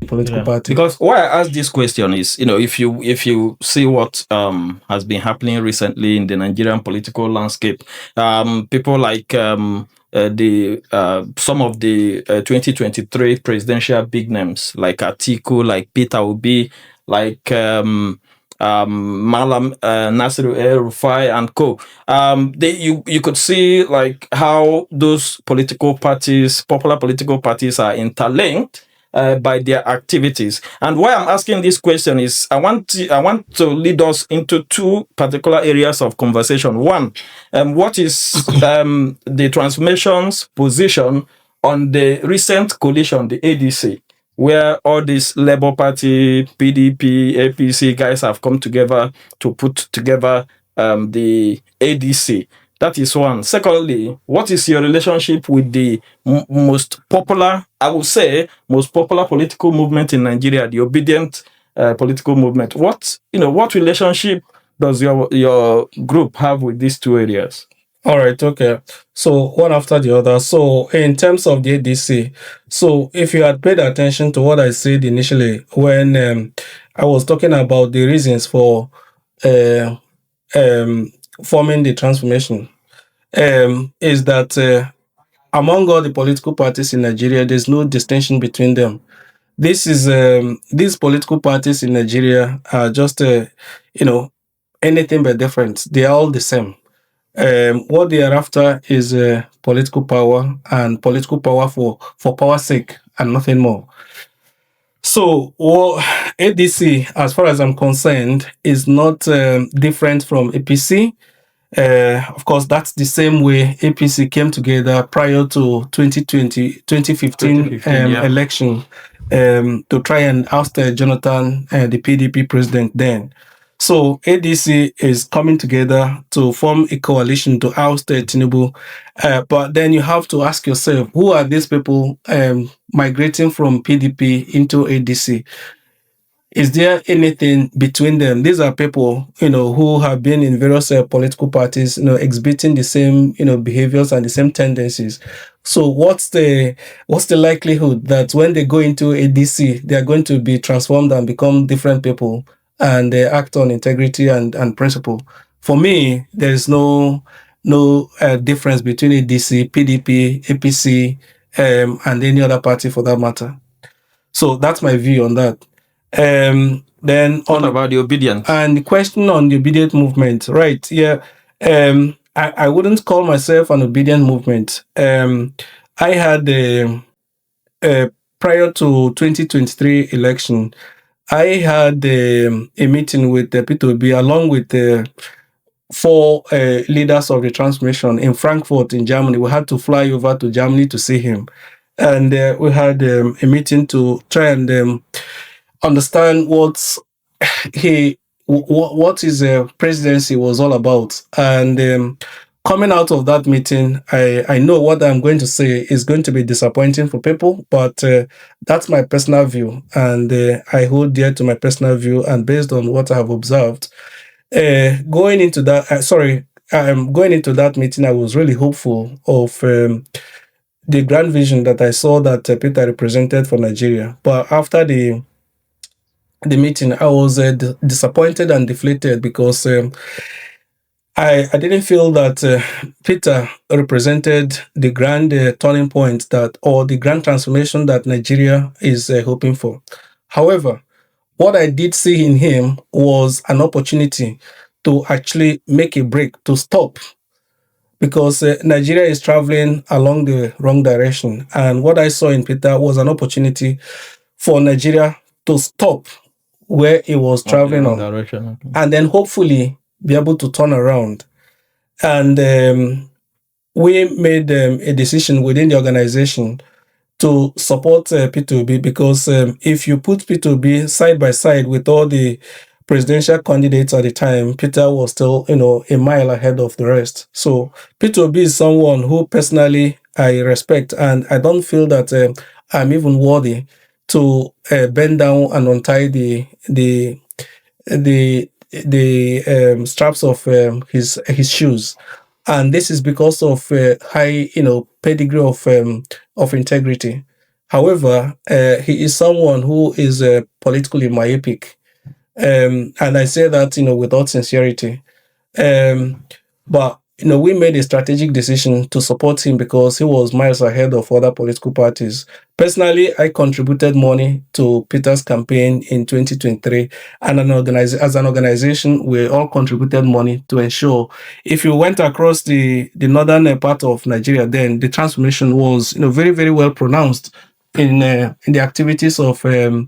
political party. Because why I ask this question is, if you see what has been happening recently in the Nigerian political landscape, people like some of the 2023 presidential big names like Atiku, like Peter Obi, like Malam Nasiru El-Rufai and co. You could see like how those popular political parties are interlinked by their activities. And why I'm asking this question is I want to lead us into two particular areas of conversation. One, what is the transformation's position on the recent coalition, the ADC, where all these Labour Party, PDP, APC guys have come together to put together the ADC. That is one. Secondly, what is your relationship with the most popular, I would say, most popular political movement in Nigeria, the Obidient political movement? What relationship does your group have with these two areas? All right, okay. So one after the other. So in terms of the ADC, so if you had paid attention to what I said initially when I was talking about the reasons for forming the transformation, is that among all the political parties in Nigeria, there's no distinction between them. These political parties in Nigeria are just anything but different. They are all the same. What they are after is political power, and political power for power's sake and nothing more. So, ADC, as far as I'm concerned, is not different from APC. Of course, that's the same way APC came together prior to 2015 election to try and oust Jonathan, the PDP president then. So ADC is coming together to form a coalition to oust Tinubu. But then you have to ask yourself, who are these people migrating from PDP into ADC? Is there anything between them? These are people, who have been in various political parties, exhibiting the same, behaviors and the same tendencies. So what's the likelihood that when they go into ADC, they are going to be transformed and become different people and they act on integrity and principle? For me, there is no difference between ADC, PDP, APC, and any other party for that matter. So that's my view on that. Then what about the Obidient? And the question on the Obidient movement, right? Yeah. I wouldn't call myself an Obidient movement. I had prior to 2023 election, I had a meeting with Peter Obi along with the 4 leaders of the transformation in Frankfurt in Germany. We had to fly over to Germany to see him, and we had a meeting to try and understand what his presidency was all about. And coming out of that meeting, I know what I'm going to say is going to be disappointing for people, but that's my personal view, and I hold dear to my personal view. And based on what I have observed, going into that meeting, I was really hopeful of the grand vision that I saw that Peter represented for Nigeria. But after the meeting, I was disappointed and deflated because I didn't feel that Peter represented the grand turning point or the grand transformation that Nigeria is hoping for. However, what I did see in him was an opportunity to actually make a break, to stop, because Nigeria is traveling along the wrong direction. And what I saw in Peter was an opportunity for Nigeria to stop where it was traveling on, and then hopefully be able to turn around. And we made a decision within the organization to support Peter Obi, because if you put Peter Obi side by side with all the presidential candidates at the time, Peter was still, a mile ahead of the rest. So Peter Obi is someone who personally I respect, and I don't feel that I'm even worthy to bend down and untie the straps of his shoes. And this is because of high pedigree of integrity. However, he is someone who is politically myopic. And I say that, with all sincerity. Um, but we made a strategic decision to support him because he was miles ahead of other political parties. Personally, I contributed money to Peter's campaign in 2023, and as an organization, we all contributed money to ensure if you went across the northern part of Nigeria, then the transformation was very very well pronounced in the activities of the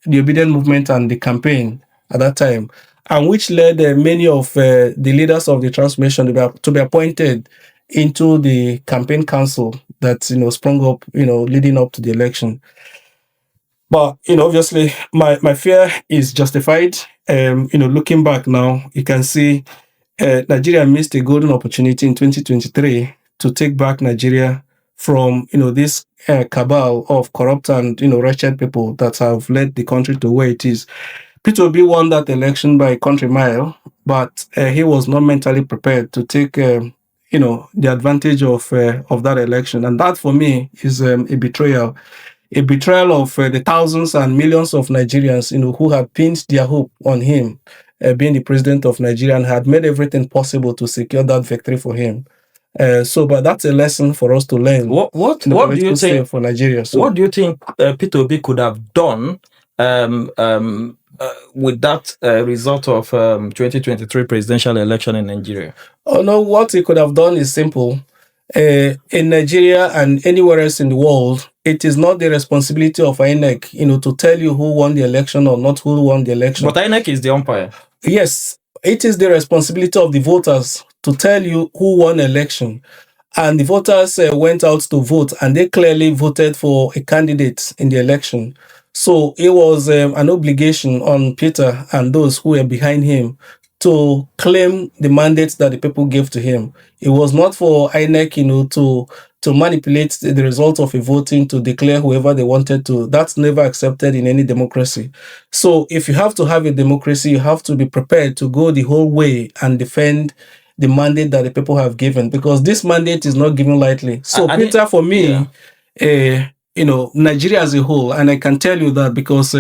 Obidient Movement and the campaign at that time, and which led many of the leaders of the transformation to be appointed into the campaign council that sprung up leading up to the election. But obviously, my fear is justified. Looking back now, you can see Nigeria missed a golden opportunity in 2023 to take back Nigeria from this cabal of corrupt and wretched people that have led the country to where it is. Peter Obi won that election by a country mile, but he was not mentally prepared to take the advantage of that election, and that for me is a betrayal. A betrayal of the thousands and millions of Nigerians, who had pinned their hope on him being the president of Nigeria and had made everything possible to secure that victory for him. But that's a lesson for us to learn. What do you think for Nigeria? So, what do you think Peter Obi could have done with that result of 2023 presidential election in Nigeria? Oh no, what he could have done is simple. In Nigeria and anywhere else in the world, it is not the responsibility of INEC, to tell you who won the election or not who won the election. But INEC is the umpire. Yes, it is the responsibility of the voters to tell you who won election. And the voters went out to vote, and they clearly voted for a candidate in the election. So it was an obligation on Peter and those who were behind him to claim the mandate that the people gave to him. It was not for INEC, to manipulate the result of a voting to declare whoever they wanted to. That's never accepted in any democracy. So if you have to have a democracy, you have to be prepared to go the whole way and defend the mandate that the people have given, because this mandate is not given lightly. So Peter, for me, Nigeria as a whole, and I can tell you that because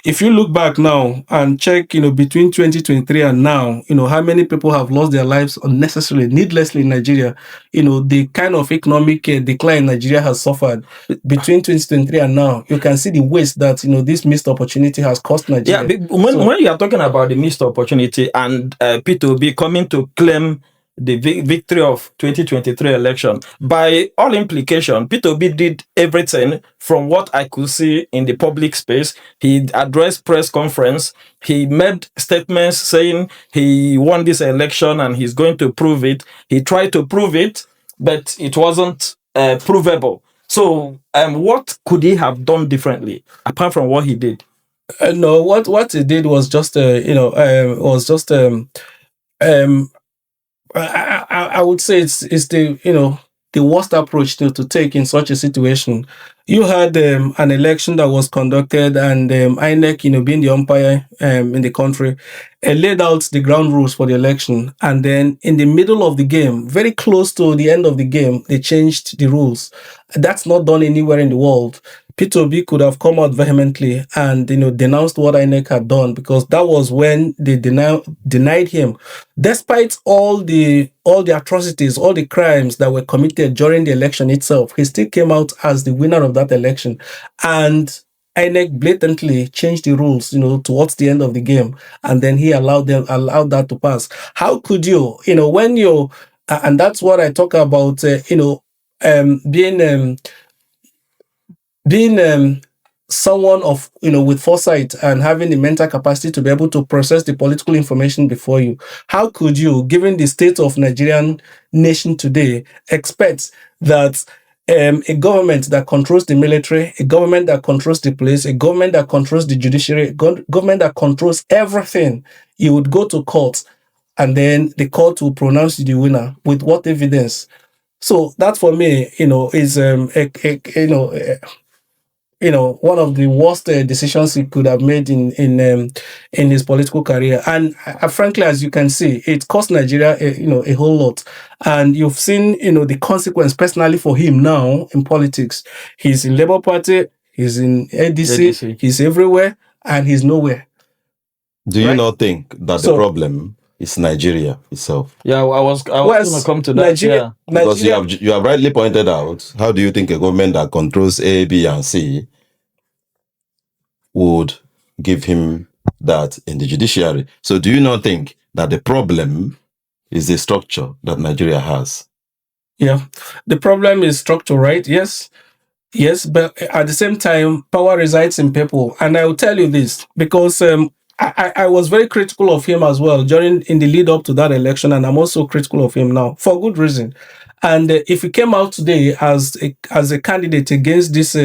if you look back now and check, between 2023 and now, how many people have lost their lives unnecessarily, needlessly in Nigeria, the kind of economic decline Nigeria has suffered between 2023 and now, you can see the waste that, this missed opportunity has cost Nigeria. Yeah, when you are talking about the missed opportunity and Peter Obi coming to claim the victory of 2023 election, by all implication, Peter Obi did everything from what I could see in the public space. He addressed press conference. He made statements saying he won this election and he's going to prove it. He tried to prove it, but it wasn't provable. So what could he have done differently apart from what he did? No, what he did was just I would say it's the worst approach to take in such a situation. You had an election that was conducted, and INEC, being the umpire in the country, laid out the ground rules for the election. And then in the middle of the game, very close to the end of the game, they changed the rules. That's not done anywhere in the world. Peter Obi could have come out vehemently and denounced what INEC had done, because that was when they denied him, despite all the atrocities, all the crimes that were committed during the election itself. He still came out as the winner of that election, and INEC blatantly changed the rules, towards the end of the game, and then he allowed that to pass. How could you, when you, and that's what I talk about, being someone of with foresight and having the mental capacity to be able to process the political information before you. How could you, given the state of Nigerian nation today, expect that a government that controls the military, a government that controls the police, a government that controls the judiciary, government that controls everything, you would go to court and then the court will pronounce you the winner with what evidence? So that for me, is one of the worst decisions he could have made in his political career. And frankly, as you can see, it cost Nigeria a whole lot. And you've seen the consequence personally for him now in politics. He's in Labour Party, he's in ADC. He's everywhere, and he's nowhere. Do you not think that the problem is Nigeria itself? Yeah, I was going to come to that. Nigeria, because you have rightly pointed out, how do you think a government that controls A, B, and C would give him that in the judiciary? So do you not think that the problem is the structure that Nigeria has? Yeah, the problem is structure, right? Yes, but at the same time, power resides in people. And I will tell you this, because I was very critical of him as well in the lead up to that election, and I'm also critical of him now for good reason. And if he came out today as a candidate against this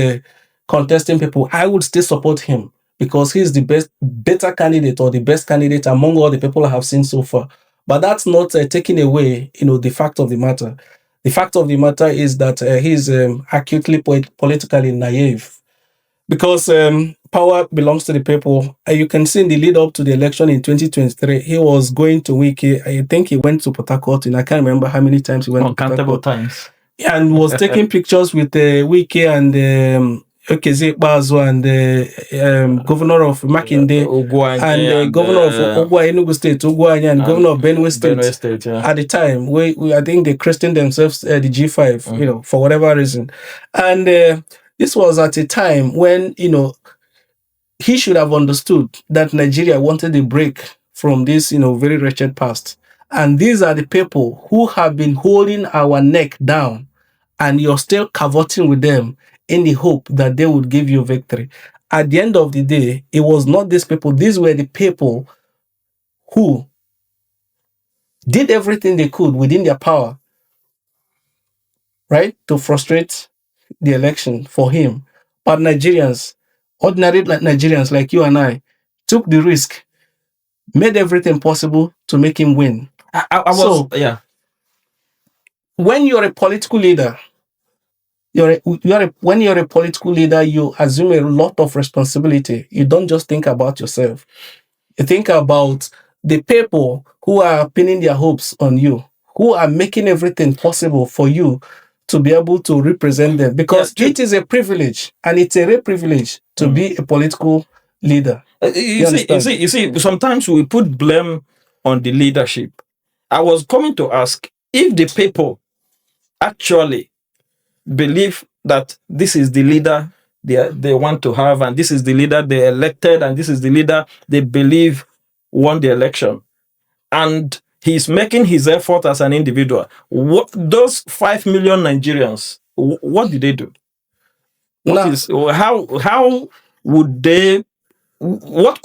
contesting people, I would still support him, because he's the better candidate, or the best candidate among all the people I have seen so far. But that's not taking away, the fact of the matter. The fact of the matter is that he's acutely politically naive, because power belongs to the people. You can see in the lead up to the election in 2023, he was going to Wiki. I think he went to Port Harcourt, and I can't remember how many times he went. Uncountable times. And was taking pictures with Wiki and Okeze Bazo and the governor of Makinde and the governor of Ogwa Enugu State, Ogwanya, and governor of Benue State, at the time. I think they christened themselves the G5, for whatever reason. And this was at a time when, he should have understood that Nigeria wanted a break from this, very wretched past. And these are the people who have been holding our neck down, and you're still cavorting with them in the hope that they would give you victory. At the end of the day, it was not these people. These were the people who did everything they could within their power, right, to frustrate the election for him. But Nigerians, ordinary Nigerians like you and I, took the risk, made everything possible to make him win. When you're a political leader, when you're a political leader, you assume a lot of responsibility. You don't just think about yourself. You think about the people who are pinning their hopes on you, who are making everything possible for you to be able to represent them, because it is a privilege, and it's a real privilege to be a political leader. You see, sometimes we put blame on the leadership. I was coming to ask if the people actually believe that this is the leader they want to have, and this is the leader they elected, and this is the leader they believe won the election, and he's making his effort as an individual. Those 5 million Nigerians, what did they do? How would they? What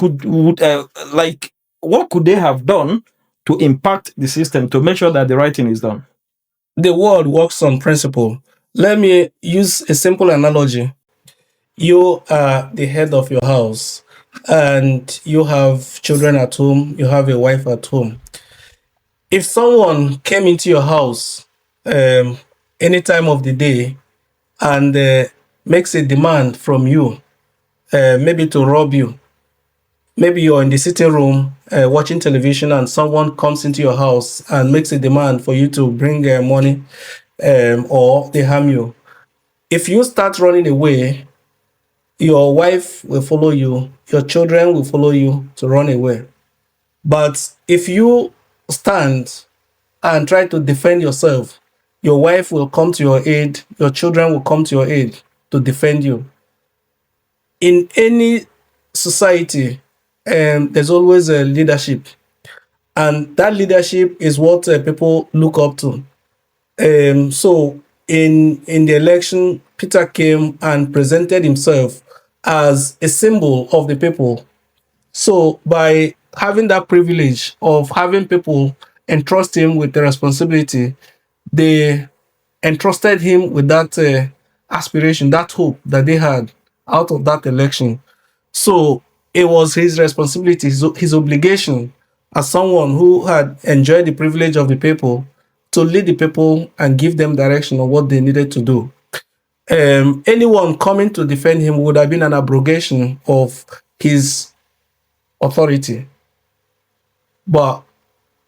could they have done to impact the system to make sure that the right thing is done? The world works on principle. Let me use a simple analogy. You are the head of your house, and you have children at home, you have a wife at home. If someone came into your house any time of the day and makes a demand from you, maybe to rob you, maybe you're in the sitting room watching television, and someone comes into your house and makes a demand for you to bring money, or they harm you. If you start running away, your wife will follow you, your children will follow you to run away. But if you stand and try to defend yourself, your wife will come to your aid, your children will come to your aid to defend you. In any society, there's always a leadership, and that leadership is what people look up to. So in the election, Peter came and presented himself as a symbol of the people. So by having that privilege of having people entrust him with the responsibility, they entrusted him with that aspiration, that hope that they had out of that election. So it was his responsibility, his obligation as someone who had enjoyed the privilege of the people to lead the people and give them direction on what they needed to do. anyone coming to defend him would have been an abrogation of his authority. But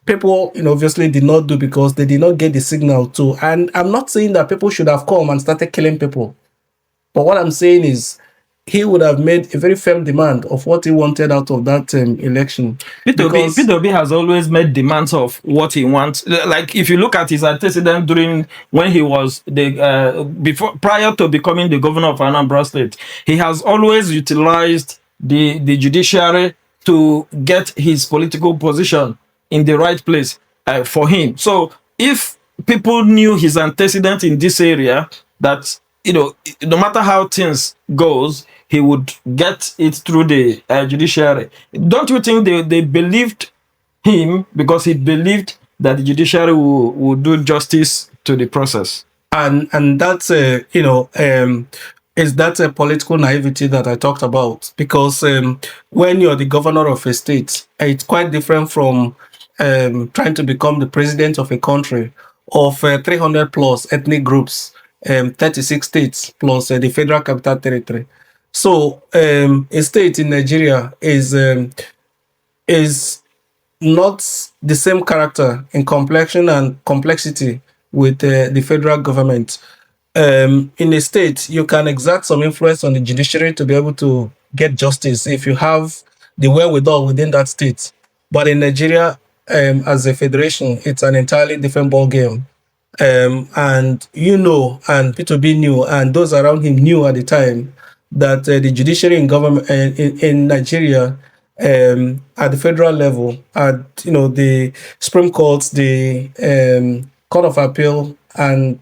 people, obviously did not do because they did not get the signal to. And I'm not saying that people should have come and started killing people. But what I'm saying is he would have made a very firm demand of what he wanted out of that election. Peter Obi has always made demands of what he wants. Like if you look at his antecedent during when he was prior to becoming the governor of Anambra State, he has always utilized the judiciary to get his political position in the right place for him. So if people knew his antecedent in this area, that no matter how things goes, he would get it through the judiciary. Don't you think they believed him because he believed that the judiciary will do justice to the process? And that's is that a political naivety that I talked about? Because when you're the governor of a state, it's quite different from trying to become the president of a country of 300 plus ethnic groups, 36 states plus the Federal Capital Territory. So a state in Nigeria is not the same character in complexion and complexity with the federal government. In a state, you can exert some influence on the judiciary to be able to get justice if you have the wherewithal within that state. But in Nigeria, as a federation, it's an entirely different ballgame. And and Peter Obi knew, and those around him knew at the time that the judiciary in government in Nigeria, at the federal level, at the Supreme Court, the Court of Appeal, and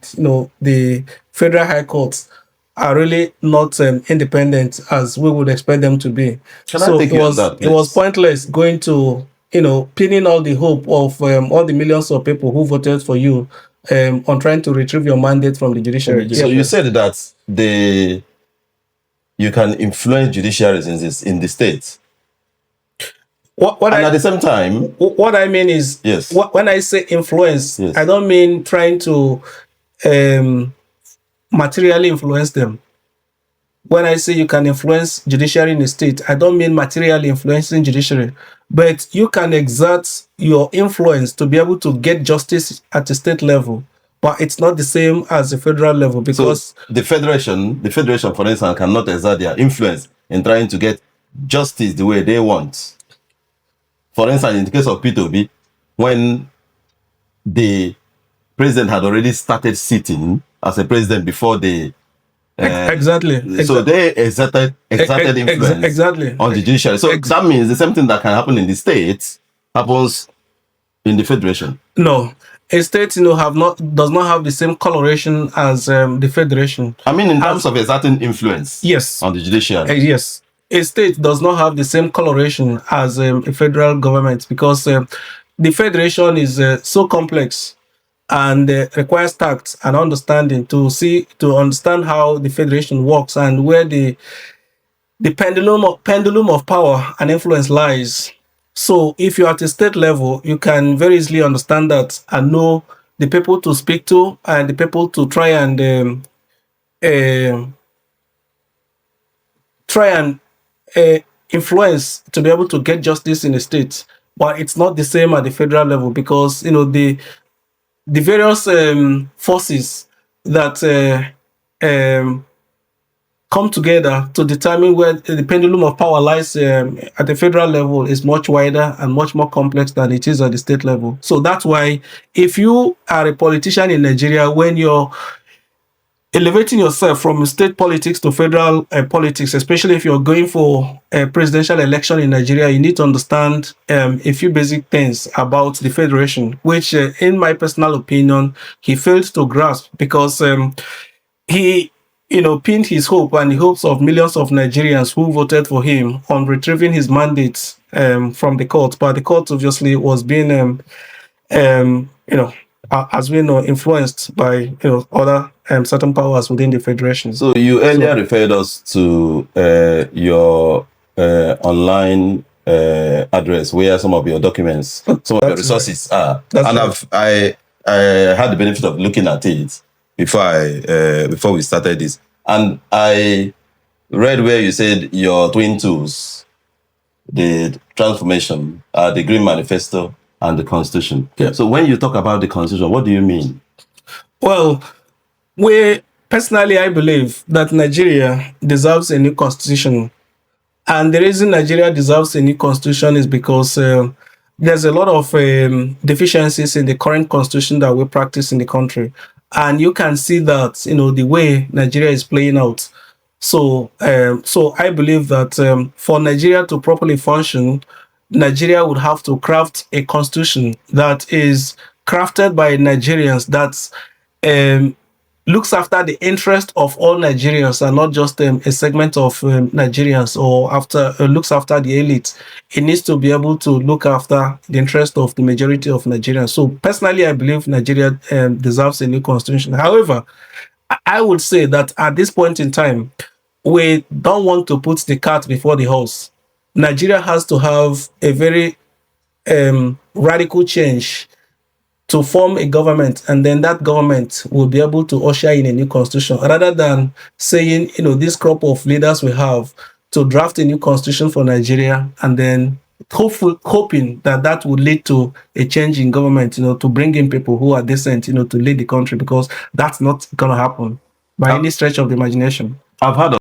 the Federal High Court are really not independent as we would expect them to be. It was pointless going to pinning all the hope of all the millions of people who voted for you on trying to retrieve your mandate from the judiciary. So you said that you can influence judiciaries in the state. At the same time, what I mean is, yes. When I say influence, yes, I don't mean trying to materially influence them. When I say you can influence judiciary in the state, I don't mean materially influencing judiciary, but you can exert your influence to be able to get justice at the state level. But it's not the same as the federal level, because so the federation, for instance, cannot exert their influence in trying to get justice the way they want. For instance, in the case of Peter Obi, when the president had already started sitting as a president before the exactly. So they exerted influence exactly on the judiciary. So that means the same thing that can happen in the states happens in the federation. No, a state does not have the same coloration as the federation. I mean, in terms of exerting influence, yes, on the judiciary. Yes, a state does not have the same coloration as a federal government, because the federation is so complex and requires tact and understanding to understand how the federation works and where the pendulum of power and influence lies. So if you're at a state level, you can very easily understand that and know the people to speak to and the people to try and influence to be able to get justice in the state. But it's not the same at the federal level, because the various forces that come together to determine where the pendulum of power lies at the federal level is much wider and much more complex than it is at the state level. So that's why if you are a politician in Nigeria, when you're elevating yourself from state politics to federal politics, especially if you're going for a presidential election in Nigeria, you need to understand a few basic things about the federation, which in my personal opinion, he failed to grasp, because he pinned his hope and the hopes of millions of Nigerians who voted for him on retrieving his mandate from the court. But the court obviously was being as we know, influenced by other certain powers within the federation. So you earlier referred us to your online address where some of your documents, some of your resources are. And I had the benefit of looking at it before we started this. And I read where you said your twin tools, the transformation, the Green Manifesto, and the Constitution. Yeah. So when you talk about the Constitution, what do you mean? Well, personally, I believe that Nigeria deserves a new constitution. And the reason Nigeria deserves a new constitution is because there's a lot of deficiencies in the current constitution that we practice in the country. And you can see that, the way Nigeria is playing out. So I believe that for Nigeria to properly function, Nigeria would have to craft a constitution that is crafted by Nigerians, that's looks after the interest of all Nigerians and not just a segment of Nigerians, or looks after the elite. It needs to be able to look after the interest of the majority of Nigerians. So personally, I believe Nigeria deserves a new constitution. However, I would say that at this point in time, we don't want to put the cart before the horse. Nigeria has to have a very radical change to form a government, and then that government will be able to usher in a new constitution, rather than saying, this crop of leaders we have to draft a new constitution for Nigeria, and then hoping that would lead to a change in government, to bring in people who are decent, to lead the country, because that's not going to happen by any stretch of the imagination. I've heard of